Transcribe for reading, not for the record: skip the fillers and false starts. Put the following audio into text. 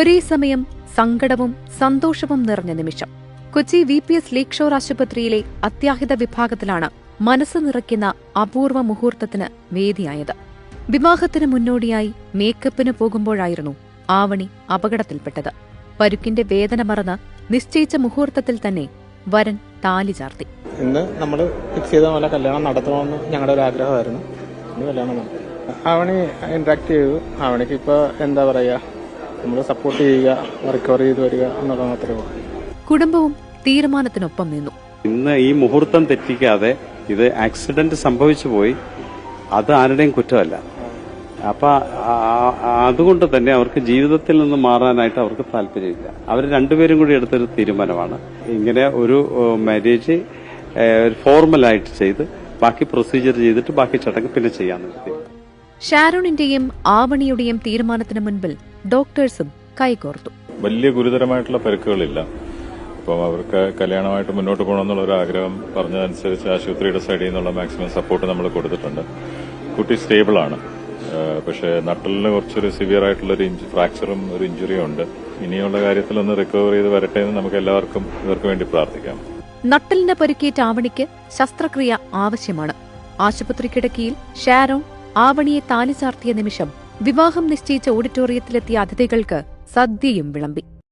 ഒരേ സമയം സങ്കടവും സന്തോഷവും നിറഞ്ഞ നിമിഷം. കൊച്ചി VPS ലേക്ക് ഷോർ ആശുപത്രിയിലെ അത്യാഹിത വിഭാഗത്തിലാണ് മനസ്സ് നിറയ്ക്കുന്ന അപൂർവ മുഹൂർത്തത്തിന് വേദിയായത്. വിവാഹത്തിന് മുന്നോടിയായി മേക്കപ്പിന് പോകുമ്പോഴായിരുന്നു ആവണി അപകടത്തിൽപ്പെട്ടത്. പരുക്കിന്റെ വേദന മറന്ന് നിശ്ചയിച്ച മുഹൂർത്തത്തിൽ തന്നെ വരൻ താലി ചാർത്തി. ഇന്ന് നമ്മൾ ഫിക്സ് ചെയ്ത പോലെ കല്യാണം നടത്തണമെന്ന് ഞങ്ങളുടെ ഒരു ആഗ്രഹമായിരുന്നു. കല്യാണം ആവണി ഇന്ററാക്ട് ചെയ്തു. ആവണിക്ക് ഇപ്പൊ എന്താ പറയാ, നമ്മൾ സപ്പോർട്ട് ചെയ്യുക, റിക്കവർ ചെയ്ത് വരിക എന്നുള്ളത് മാത്രമേ ഉള്ളൂ. കുടുംബവും തീരുമാനത്തിനൊപ്പം നിന്നു. ഇന്ന് ഈ മുഹൂർത്തം തെറ്റിക്കാതെ ഇത് ആക്സിഡന്റ് സംഭവിച്ചു പോയി, അത് ആരുടെയും കുറ്റമല്ല. അപ്പൊ അതുകൊണ്ട് തന്നെ അവർക്ക് ജീവിതത്തിൽ നിന്ന് മാറാനായിട്ട് അവർക്ക് താല്പര്യമില്ല. അവർ രണ്ടുപേരും കൂടി എടുത്തൊരു തീരുമാനമാണ്. ഇങ്ങനെ ഒരു മാരേജ് ഫോർമലായിട്ട് ചെയ്ത് ബാക്കി പ്രൊസീജിയർ ചെയ്തിട്ട് ബാക്കി ചടങ്ങ് പിന്നെ ചെയ്യാൻ. ഷാരോണിന്റെയും ആവണിയുടെയും തീരുമാനത്തിന് മുൻപിൽ ഡോക്ടേഴ്സും കൈകോർത്തു. വലിയ ഗുരുതരമായിട്ടുള്ള പരിക്കുകളില്ല. അപ്പം അവർക്ക് കല്യാണമായിട്ട് മുന്നോട്ട് പോകണമെന്നുള്ള ഒരു ആഗ്രഹം പറഞ്ഞതനുസരിച്ച് ആശുപത്രിയുടെ സൈഡിൽ നിന്നുള്ള മാക്സിമം സപ്പോർട്ട് നമ്മൾ കൊടുത്തിട്ടുണ്ട്. കുട്ടി സ്റ്റേബിളാണ്. പക്ഷേ നട്ടലിന് കുറച്ചൊരു സിവിയർ ആയിട്ടുള്ളൊരു ഫ്രാക്ചറും ഒരു ഇഞ്ചുറിയും ഉണ്ട്. ഇനിയുള്ള കാര്യത്തിലൊന്ന് റിക്കവർ ചെയ്ത് വരട്ടെ എന്ന് നമുക്ക് എല്ലാവർക്കും ഇവർക്ക് വേണ്ടി പ്രാർത്ഥിക്കാം. നട്ടലിന് പരിക്കേറ്റ ആവണിക്ക് ശസ്ത്രക്രിയ ആവശ്യമാണ്. ആശുപത്രി കിടക്കയിൽ ഷാരോൺ ആവണിയെ താലി ചാർത്തിയ നിമിഷം വിവാഹം നിശ്ചയിച്ച ഓഡിറ്റോറിയത്തിലെത്തിയ അതിഥികൾക്ക് സദ്യയും വിളമ്പി.